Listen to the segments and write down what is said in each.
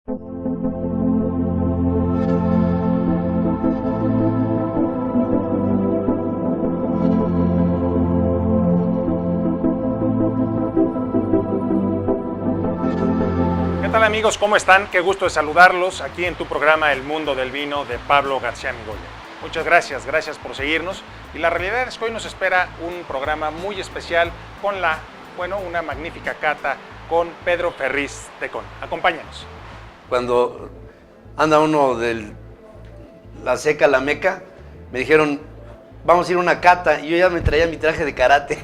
¿Qué tal, amigos? ¿Cómo están? Qué gusto de saludarlos aquí en tu programa El Mundo del Vino de Pablo García Migoya. Muchas gracias por seguirnos. Y la realidad es que hoy nos espera un programa muy especial con una magnífica cata con Pedro Ferriz Tecón. Acompáñanos. Cuando anda uno de la seca a la meca, me dijeron, vamos a ir a una cata, y yo ya me traía mi traje de karate.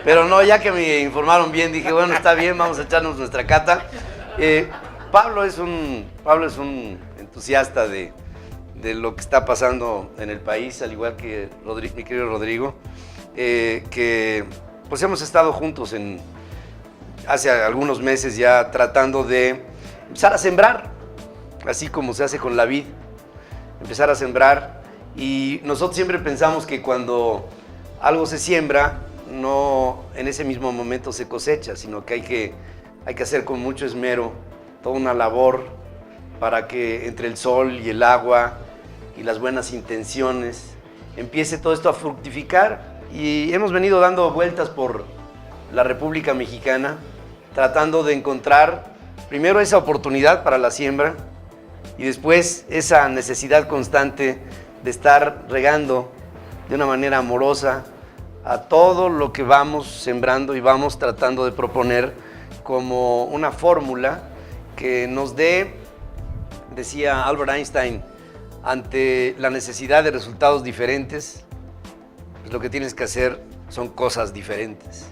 Pero no, ya que me informaron bien, dije, bueno, está bien, vamos a echarnos nuestra cata. Pablo es un entusiasta de lo que está pasando en el país, al igual que mi querido Rodrigo, que pues hemos estado juntos hace algunos meses ya tratando de empezar a sembrar, así como se hace con la vid, empezar a sembrar. Y nosotros siempre pensamos que cuando algo se siembra, no en ese mismo momento se cosecha, sino que hay que hacer con mucho esmero toda una labor para que entre el sol y el agua y las buenas intenciones empiece todo esto a fructificar. Y hemos venido dando vueltas por la República Mexicana tratando de encontrar primero esa oportunidad para la siembra y después esa necesidad constante de estar regando de una manera amorosa a todo lo que vamos sembrando y vamos tratando de proponer como una fórmula que nos dé, decía Albert Einstein, ante la necesidad de resultados diferentes, pues lo que tienes que hacer son cosas diferentes.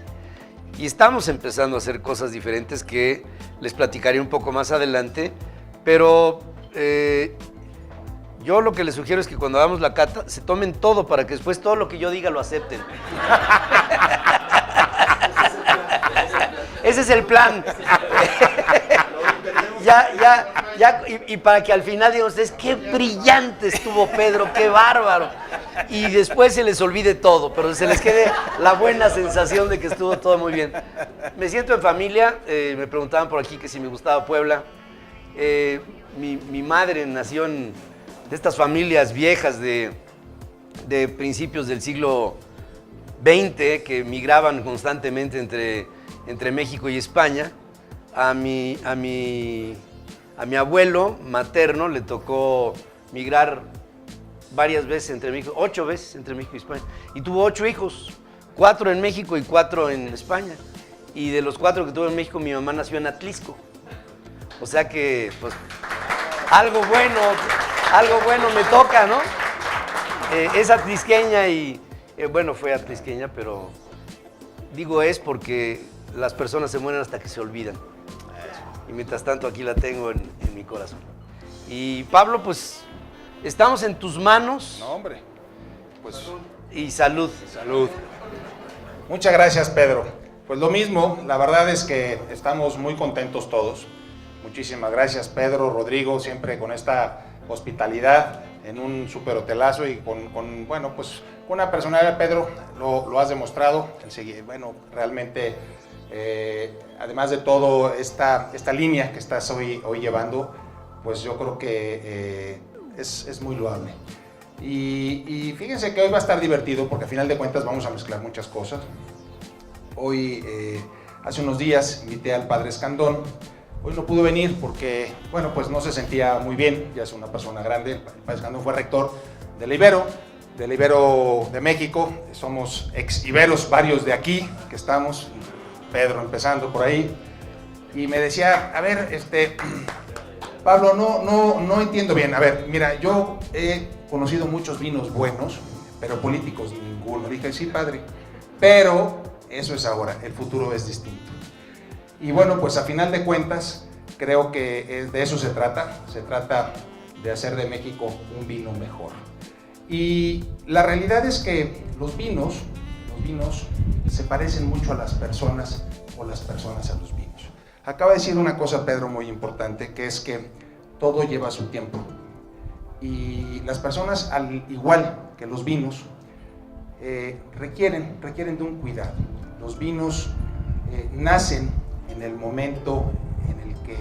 Y estamos empezando a hacer cosas diferentes que les platicaré un poco más adelante, pero yo lo que les sugiero es que cuando hagamos la cata se tomen todo para que después todo lo que yo diga lo acepten. Ese es el plan. Y para que al final digan ustedes, qué brillante estuvo Pedro, qué bárbaro. Y después se les olvide todo, pero se les quede la buena sensación de que estuvo todo muy bien. Me siento en familia, me preguntaban por aquí que si me gustaba Puebla. Mi madre nació de estas familias viejas de principios del siglo XX que migraban constantemente entre México y España. A mi abuelo materno le tocó migrar varias veces entre México, 8 veces entre México y España. Y tuvo 8 hijos, 4 en México y 4 en España. Y de los 4 que tuvo en México, mi mamá nació en Atlisco. O sea que, pues, algo bueno me toca, ¿no? Es atlisqueña y, fue atlisqueña, pero digo es porque las personas se mueren hasta que se olvidan. Y mientras tanto aquí la tengo en mi corazón. Y Pablo, pues, estamos en tus manos. No, hombre. Pues, y salud. Salud. Muchas gracias, Pedro. Pues lo mismo, la verdad es que estamos muy contentos todos. Muchísimas gracias, Pedro, Rodrigo, siempre con esta hospitalidad en un super hotelazo y con una personalidad, Pedro, lo has demostrado. Realmente, además de todo, esta línea que estás hoy llevando, pues yo creo que es muy loable. Y fíjense que hoy va a estar divertido porque a final de cuentas vamos a mezclar muchas cosas. Hoy, hace unos días, invité al padre Escandón. Hoy no pudo venir porque, pues no se sentía muy bien, ya es una persona grande. El padre Escandón fue rector de la Ibero de México. Somos ex-iberos, varios de aquí que estamos, Pedro empezando por ahí. Y me decía, a ver, Pablo, no entiendo bien. A ver, mira, yo he conocido muchos vinos buenos, pero políticos ninguno. Dije, sí, padre, pero eso es ahora, el futuro es distinto. Y pues a final de cuentas, creo que de eso se trata de hacer de México un vino mejor. Y la realidad es que los vinos se parecen mucho a las personas o las personas a los vinos. Acaba de decir una cosa, Pedro, muy importante, que es que todo lleva su tiempo. Y las personas, al igual que los vinos, requieren de un cuidado. Los vinos nacen en el momento en el que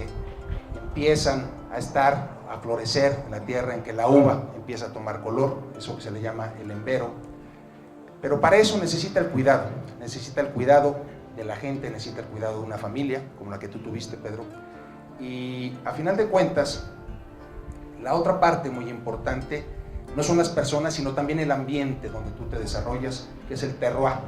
empiezan a florecer en la tierra, en que la uva empieza a tomar color, eso que se le llama el embero. Pero para eso necesita el cuidado de la gente, necesita el cuidado de una familia, como la que tú tuviste, Pedro. Y a final de cuentas, la otra parte muy importante no son las personas, sino también el ambiente donde tú te desarrollas, que es el terroir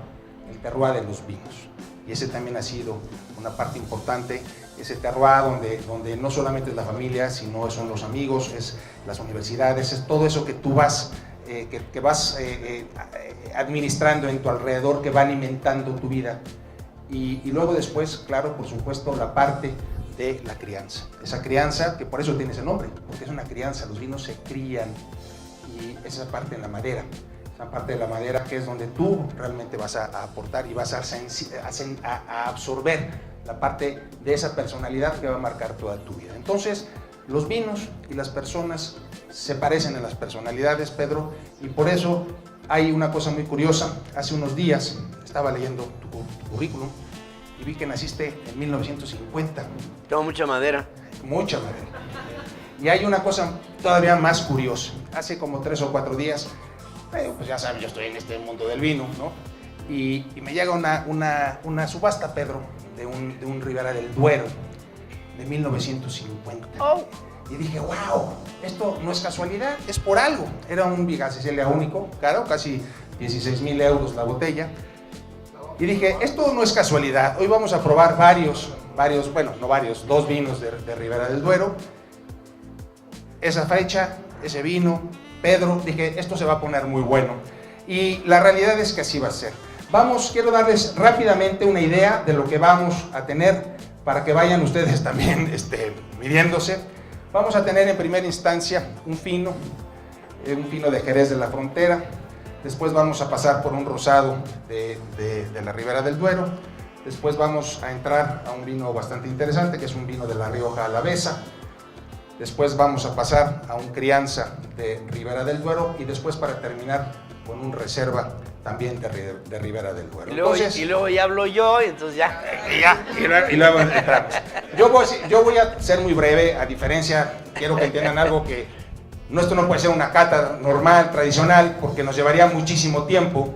de los vinos. Y ese también ha sido una parte importante, ese terroir donde no solamente es la familia, sino son los amigos, es las universidades, es todo eso que tú vas, que vas administrando en tu alrededor, que va alimentando tu vida. Y luego después, claro, por supuesto, la parte de la crianza. Esa crianza, que por eso tiene ese nombre, porque es una crianza, los vinos se crían, y esa parte en la madera. Esa parte de la madera que es donde tú realmente vas a aportar y vas a absorber la parte de esa personalidad que va a marcar toda tu vida. Entonces, los vinos y las personas se parecen en las personalidades, Pedro, y por eso hay una cosa muy curiosa. Hace unos días estaba leyendo tu currículum y vi que naciste en 1950. Tengo mucha madera. Mucha madera. Y hay una cosa todavía más curiosa. Hace como 3 o 4 días, pues ya saben, yo estoy en este mundo del vino, ¿no? Y me llega una subasta, Pedro, de un Ribera del Duero de 1950. Oh. Y dije, wow, esto no es casualidad, es por algo. Era un Viga Sicilia único, claro, casi 16,000 euros la botella. Y dije, esto no es casualidad, hoy vamos a probar dos vinos de Ribera del Duero. Esa fecha, ese vino, Pedro, dije, esto se va a poner muy bueno. Y la realidad es que así va a ser. Quiero darles rápidamente una idea de lo que vamos a tener para que vayan ustedes también midiéndose. Vamos a tener en primera instancia un fino de Jerez de la Frontera. Después vamos a pasar por un rosado de la Ribera del Duero. Después vamos a entrar a un vino bastante interesante, que es un vino de La Rioja Alavesa. Después vamos a pasar a un crianza de Ribera del Duero y después para terminar con un reserva también de Ribera del Duero. Y luego ya hablo yo, y entonces ya. Y luego entramos. Yo voy a ser muy breve, a diferencia, quiero que entiendan algo que esto no puede ser una cata normal, tradicional, porque nos llevaría muchísimo tiempo.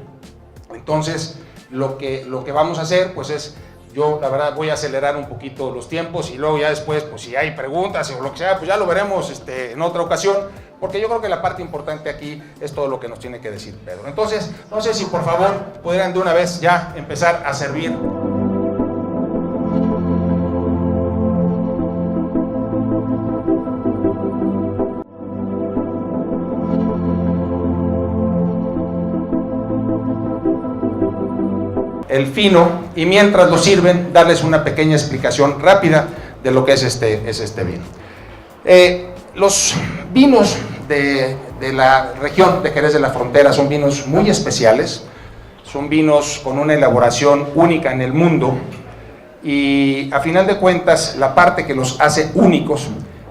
Entonces, lo que vamos a hacer, pues es, yo la verdad voy a acelerar un poquito los tiempos y luego ya después, pues si hay preguntas o lo que sea, pues ya lo veremos en otra ocasión, porque yo creo que la parte importante aquí es todo lo que nos tiene que decir Pedro. Entonces, no sé si por favor pudieran de una vez ya empezar a servir. El fino, y mientras lo sirven, darles una pequeña explicación rápida de lo que es este vino. Los vinos de la región de Jerez de la Frontera son vinos muy especiales, son vinos con una elaboración única en el mundo, y a final de cuentas la parte que los hace únicos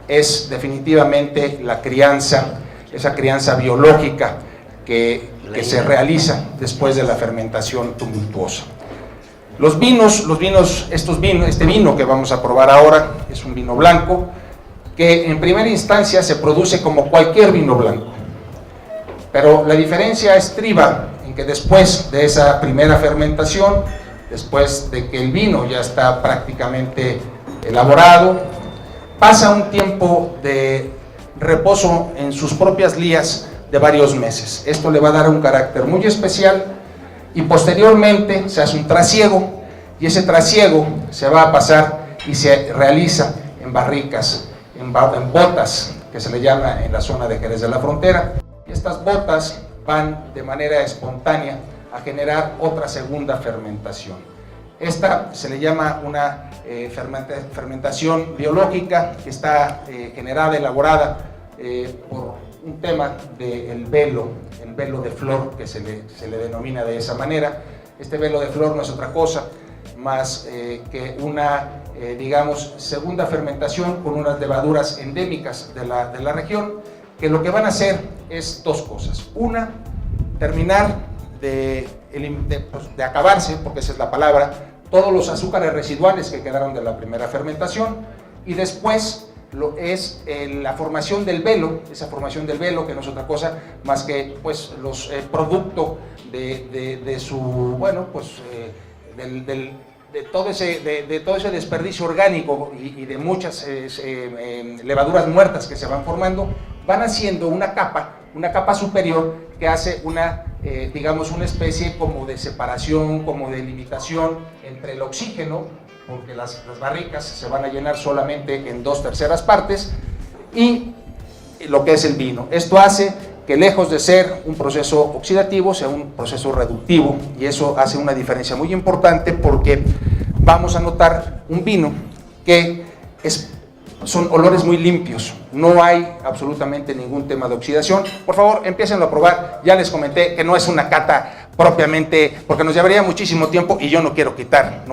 es definitivamente la crianza, esa crianza biológica que se realiza después de la fermentación tumultuosa. Este vino que vamos a probar ahora es un vino blanco que en primera instancia se produce como cualquier vino blanco, pero la diferencia estriba en que después de esa primera fermentación, después de que el vino ya está prácticamente elaborado, pasa un tiempo de reposo en sus propias lías de varios meses. Esto le va a dar un carácter muy especial y posteriormente se hace un trasiego y ese trasiego se va a pasar y se realiza en barricas, en botas, que se le llama en la zona de Jerez de la Frontera. Y estas botas van de manera espontánea a generar otra segunda fermentación. Esta se le llama una fermentación biológica que está generada, elaborada por un tema del velo, el velo de flor que se le denomina de esa manera. Este velo de flor no es otra cosa más que una, digamos, segunda fermentación con unas levaduras endémicas de la región, que lo que van a hacer es dos cosas. Una, terminar de acabarse, porque esa es la palabra, todos los azúcares residuales que quedaron de la primera fermentación, y después la formación del velo, esa formación del velo que no es otra cosa más que pues los producto de su, bueno, pues de todo ese desperdicio orgánico y de muchas levaduras muertas que se van formando, van haciendo una capa superior que hace digamos una especie como de separación, como de limitación entre el oxígeno, porque las barricas se van a llenar solamente en 2/3 partes, y lo que es el vino. Esto hace que, lejos de ser un proceso oxidativo, sea un proceso reductivo, y eso hace una diferencia muy importante, porque vamos a notar un vino que son olores muy limpios, no hay absolutamente ningún tema de oxidación. Por favor, empiecen a probar. Ya les comenté que no es una cata propiamente, porque nos llevaría muchísimo tiempo y yo no quiero quitar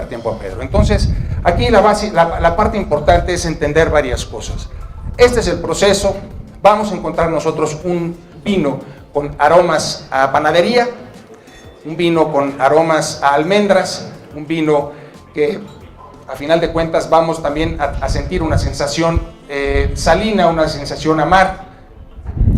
tiempo a Pedro. Entonces, aquí la parte importante es entender varias cosas. Este es el proceso. Vamos a encontrar nosotros un vino con aromas a panadería, un vino con aromas a almendras, un vino que a final de cuentas vamos también a sentir una sensación salina, una sensación a mar,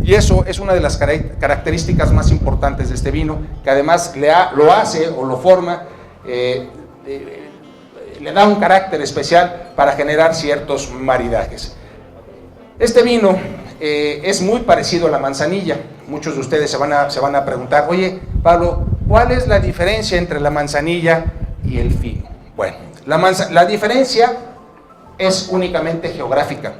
y eso es una de las características más importantes de este vino, que además lo hace o lo forma, le da un carácter especial para generar ciertos maridajes. Este vino es muy parecido a la manzanilla. Muchos de ustedes se van a preguntar: oye, Pablo, ¿cuál es la diferencia entre la manzanilla y el fino? Bueno, la diferencia es únicamente geográfica.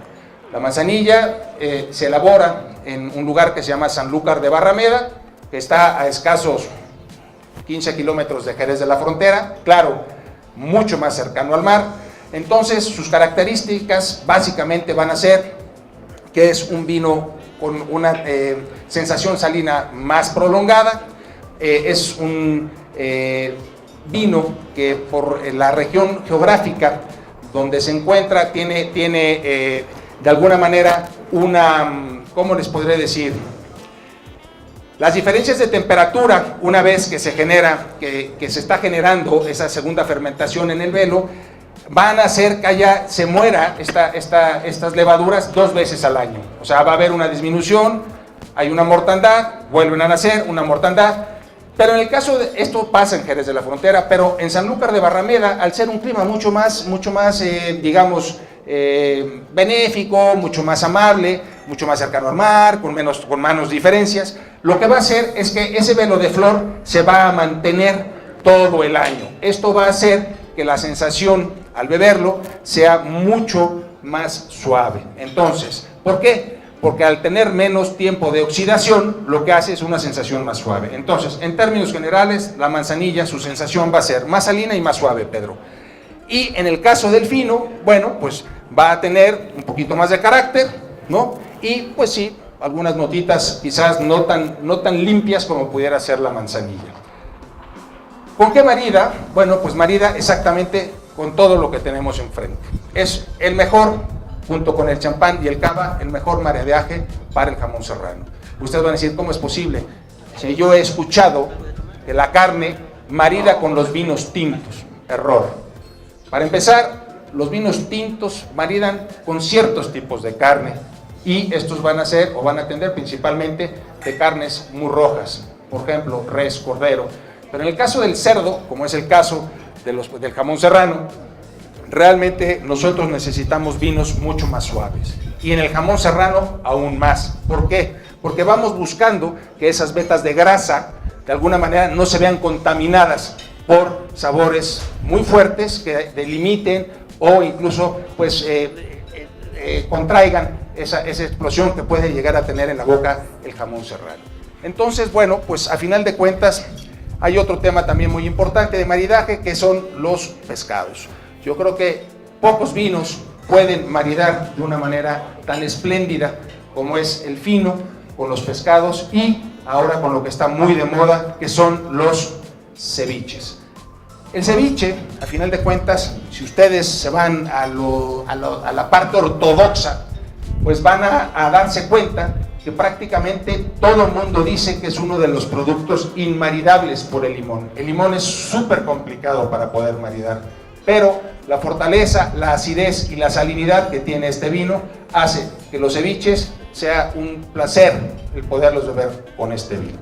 La manzanilla se elabora en un lugar que se llama Sanlúcar de Barrameda, que está a escasos 15 kilómetros de Jerez de la Frontera, claro, mucho más cercano al mar. Entonces, sus características básicamente van a ser que es un vino con una sensación salina más prolongada, es un vino que por la región geográfica donde se encuentra tiene de alguna manera ¿cómo les podré decir? Las diferencias de temperatura, una vez que se está generando esa segunda fermentación en el velo, van a hacer que se muera estas levaduras 2 veces al año. O sea, va a haber una disminución, hay una mortandad, vuelven a nacer, una mortandad. Pero en el caso esto pasa en Jerez de la Frontera, pero en Sanlúcar de Barrameda, al ser un clima mucho más digamos, benéfico, mucho más amable, mucho más cercano al mar, con menos diferencias, lo que va a hacer es que ese velo de flor se va a mantener todo el año. Esto va a hacer que la sensación al beberlo sea mucho más suave. Entonces, ¿por qué? Porque al tener menos tiempo de oxidación, lo que hace es una sensación más suave. Entonces, en términos generales, la manzanilla, su sensación va a ser más salina y más suave, Pedro. Y en el caso del fino, bueno, pues va a tener un poquito más de carácter, ¿no? Y pues sí, algunas notitas quizás no tan limpias como pudiera ser la manzanilla. ¿Con qué marida? Bueno, pues marida exactamente con todo lo que tenemos enfrente. Es el mejor, junto con el champán y el cava, el mejor maridaje para el jamón serrano. Ustedes van a decir, ¿cómo es posible? Si yo he escuchado que la carne marida con los vinos tintos. Error. Para empezar, los vinos tintos maridan con ciertos tipos de carne, y estos van a ser o van a tender principalmente de carnes muy rojas, por ejemplo, res, cordero. Pero en el caso del cerdo, como es el caso del jamón serrano, realmente nosotros necesitamos vinos mucho más suaves. Y en el jamón serrano aún más. ¿Por qué? Porque vamos buscando que esas vetas de grasa, de alguna manera, no se vean contaminadas por sabores muy fuertes que delimiten o incluso pues contraigan esa explosión que puede llegar a tener en la boca el jamón serrano. Entonces, bueno, pues a final de cuentas hay otro tema también muy importante de maridaje, que son los pescados. Yo creo que pocos vinos pueden maridar de una manera tan espléndida como es el fino con los pescados, y ahora con lo que está muy de moda, que son los ceviches. El ceviche, a final de cuentas, si ustedes se van a la parte ortodoxa, pues van a darse cuenta que prácticamente todo el mundo dice que es uno de los productos inmaridables por el limón. El limón es súper complicado para poder maridar, pero la fortaleza, la acidez y la salinidad que tiene este vino hace que los ceviches sea un placer el poderlos beber con este vino.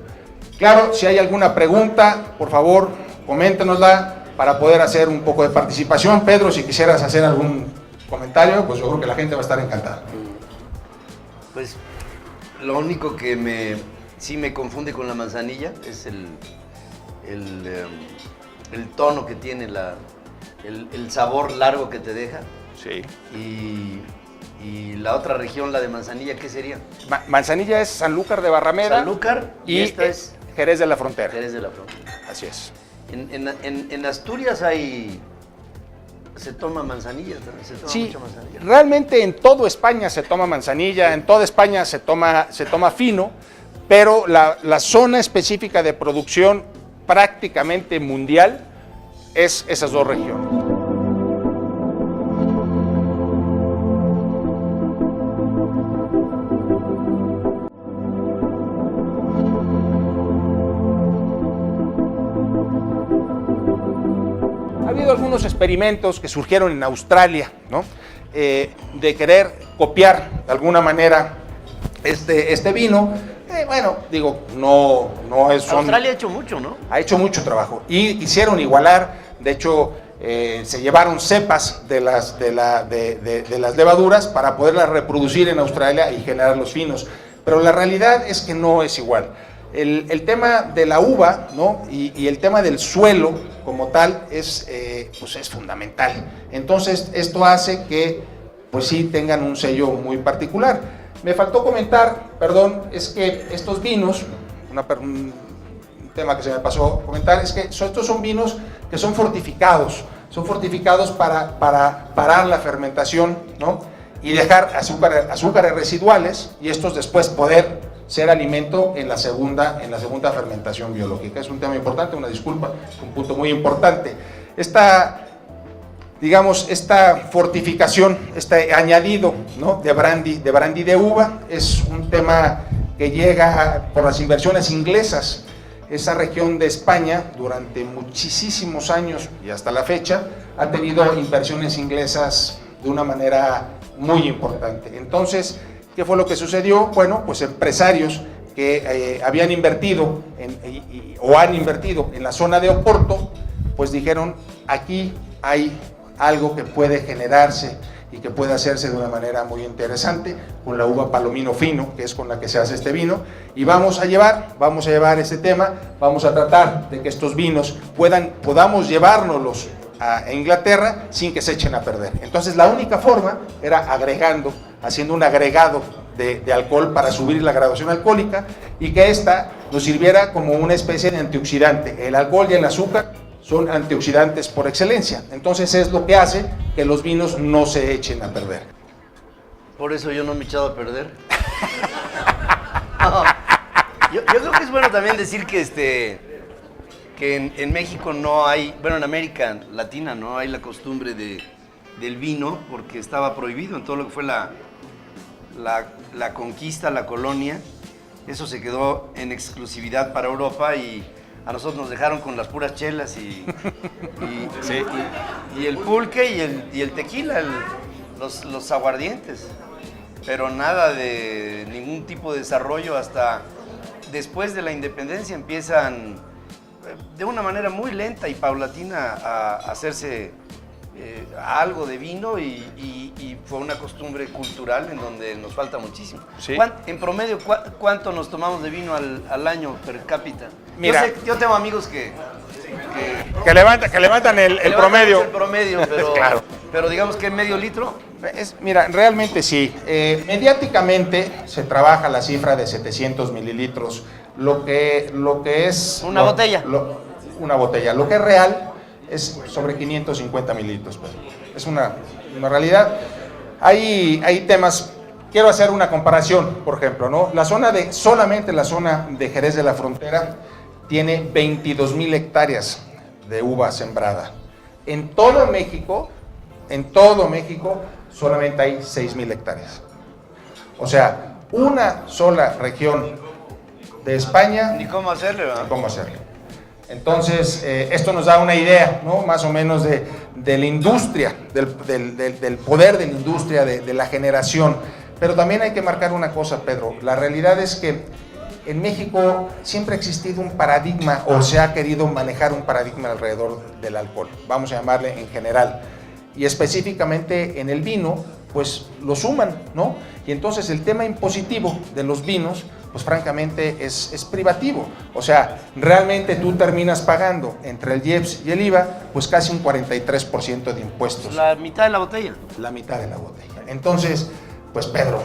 Claro, si hay alguna pregunta, por favor, coméntenosla para poder hacer un poco de participación. Pedro, si quisieras hacer algún comentario, pues yo creo que la gente va a estar encantada. Pues lo único que sí me confunde con la manzanilla es el tono que tiene, el sabor largo que te deja. Sí. Y la otra región, la de Manzanilla, ¿qué sería? Manzanilla es Sanlúcar de Barrameda. Sanlúcar y esta es Jerez de la Frontera. Jerez de la Frontera. Así es. En Asturias se toma manzanilla, se toma Sí, mucha manzanilla. realmente en toda España se toma manzanilla, en toda España se toma fino, pero la zona específica de producción prácticamente mundial es esas dos regiones. Ha habido algunos experimentos que surgieron en Australia, ¿no? De querer copiar de alguna manera este vino. Bueno, digo, no es... Australia ha hecho mucho, ¿no? Ha hecho mucho trabajo y quisieron igualar, de hecho se llevaron cepas de las levaduras para poderlas reproducir en Australia y generar los finos, pero la realidad es que no es igual. El tema de la uva, ¿no? y el tema del suelo como tal pues es fundamental. Entonces esto hace que pues sí tengan un sello muy particular. Me faltó comentar, perdón, es que estos vinos, un tema que se me pasó comentar, es que estos son vinos que son fortificados para parar la fermentación, ¿no? Y dejar azúcares residuales y estos después poder ser alimento en la segunda fermentación biológica. Es un tema importante, una disculpa, un punto muy importante. Esta fortificación, este añadido, ¿no? de brandy de uva, es un tema que llega por las inversiones inglesas. Esa región de España, durante muchísimos años y hasta la fecha, ha tenido inversiones inglesas de una manera muy importante. Entonces, ¿qué fue lo que sucedió? Bueno, pues empresarios que habían invertido o han invertido en la zona de Oporto, pues dijeron, aquí hay algo que puede generarse y que puede hacerse de una manera muy interesante con la uva Palomino Fino, que es con la que se hace este vino, y vamos a llevar este tema, vamos a tratar de que estos vinos podamos llevárnoslos a Inglaterra sin que se echen a perder. Entonces la única forma era haciendo un agregado de alcohol para subir la graduación alcohólica y que esta nos sirviera como una especie de antioxidante. El alcohol y el azúcar son antioxidantes por excelencia, entonces es lo que hace que los vinos no se echen a perder. Por eso yo no me he echado a perder. No, yo creo que es bueno también decir que en México no hay, bueno, en América Latina no hay la costumbre del vino porque estaba prohibido en todo lo que fue la conquista, la colonia. Eso se quedó en exclusividad para Europa y a nosotros nos dejaron con las puras chelas y el pulque y el tequila, los aguardientes. Pero nada de ningún tipo de desarrollo hasta después de la independencia empiezan de una manera muy lenta y paulatina a hacerse algo de vino y fue una costumbre cultural en donde nos falta muchísimo. ¿Sí? En promedio, ¿cuánto nos tomamos de vino al año per cápita? Mira, yo tengo amigos que levantan el promedio. El promedio, pero, Claro. Pero digamos que medio litro. Mira, realmente sí. Mediáticamente se trabaja la cifra de 700 mililitros, lo que es... Una botella. Una botella. Lo que es real es sobre 550 mililitros. Pero es una realidad. Hay temas... Quiero hacer una comparación, por ejemplo, ¿no? Solamente la zona de Jerez de la Frontera tiene 22,000 hectáreas de uva sembrada. En todo México, solamente hay 6,000 hectáreas. O sea, una sola región de España. Ni cómo hacerle, ¿verdad? Ni cómo hacerlo. Entonces, esto nos da una idea, ¿no? Más o menos de la industria, del poder de la industria, de la generación. Pero también hay que marcar una cosa, Pedro. La realidad es que en México siempre ha existido un paradigma, o se ha querido manejar un paradigma alrededor del alcohol, vamos a llamarle en general. Y específicamente en el vino, pues lo suman, ¿no? Y entonces el tema impositivo de los vinos, pues francamente es privativo. O sea, realmente tú terminas pagando entre el IEPS y el IVA, pues casi un 43% de impuestos. La mitad de la botella. La mitad de la botella. Entonces, pues Pedro,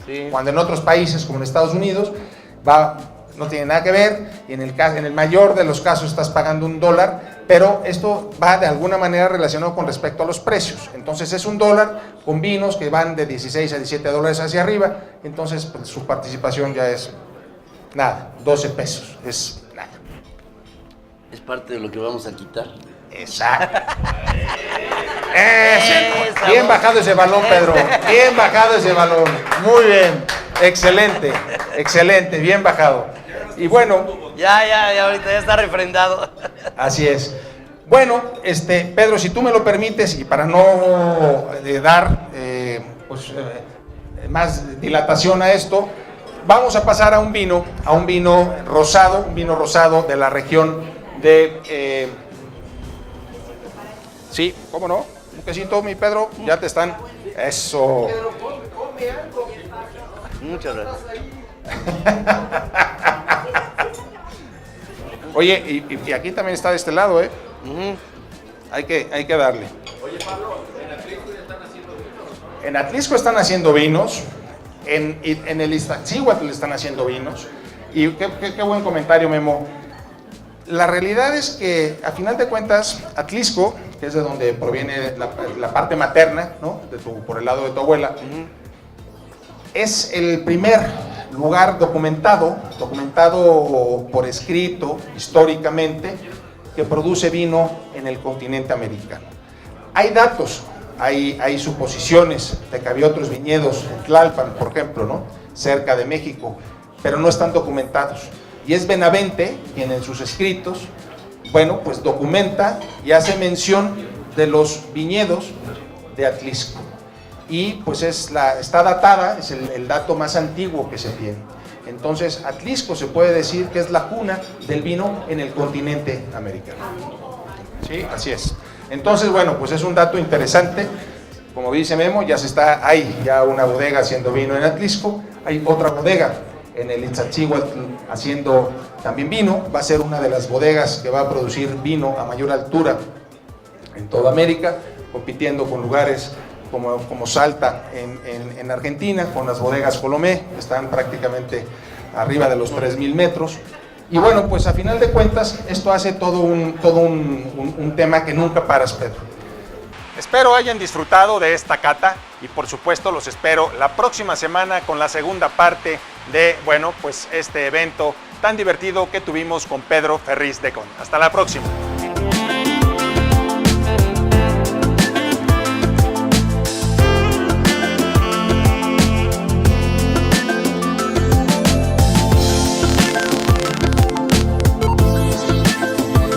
Sí. cuando en otros países como en Estados Unidos no tiene nada que ver, y en el mayor de los casos estás pagando $1, pero esto va de alguna manera relacionado con respecto a los precios. Entonces es $1 con vinos que van de 16 a 17 dólares hacia arriba, entonces pues, su participación ya es nada, 12 pesos, es nada. Es parte de lo que vamos a quitar. Exacto. Bien bajado ese balón, Pedro. Bien bajado ese balón. Muy bien. Excelente. Excelente. Bien bajado. Y bueno. Ya, ahorita ya está refrendado. Así es. Bueno, Pedro, si tú me lo permites, y para no dar más dilatación a esto, vamos a pasar a un vino rosado de la región de... sí, ¿cómo no? Un quesito, mi Pedro, ya te están... Eso. Muchas gracias. Oye, y aquí también está de este lado, ¿eh? Hay que darle. Oye, Pablo, en Atlisco ya están haciendo vinos. En Atlisco están haciendo vinos, en el Iztaccíhuatl están haciendo vinos, y qué buen comentario, Memo. La realidad es que, a final de cuentas, Atlisco, que es de donde proviene la parte materna, ¿no? Por el lado de tu abuela, es el primer lugar documentado por escrito, históricamente, que produce vino en el continente americano. Hay datos, hay suposiciones de que había otros viñedos en Tlalpan, por ejemplo, ¿no? Cerca de México, pero no están documentados. Y es Benavente quien en sus escritos, bueno, pues documenta y hace mención de los viñedos de Atlisco. Y pues está datada, es el dato más antiguo que se tiene. Entonces, Atlisco se puede decir que es la cuna del vino en el continente americano. Sí, así es. Entonces, bueno, pues es un dato interesante. Como dice Memo, hay ya una bodega haciendo vino en Atlisco, hay otra bodega en el Iztaccíhuatl haciendo también vino. Va a ser una de las bodegas que va a producir vino a mayor altura en toda América, compitiendo con lugares como Salta en Argentina, con las bodegas Colomé, que están prácticamente arriba de los 3,000 metros. Y bueno, pues a final de cuentas, esto hace todo un tema que nunca paras, Pedro. Espero hayan disfrutado de esta cata y por supuesto los espero la próxima semana con la segunda parte de, bueno, pues este evento tan divertido que tuvimos con Pedro Ferriz de Con. Hasta la próxima.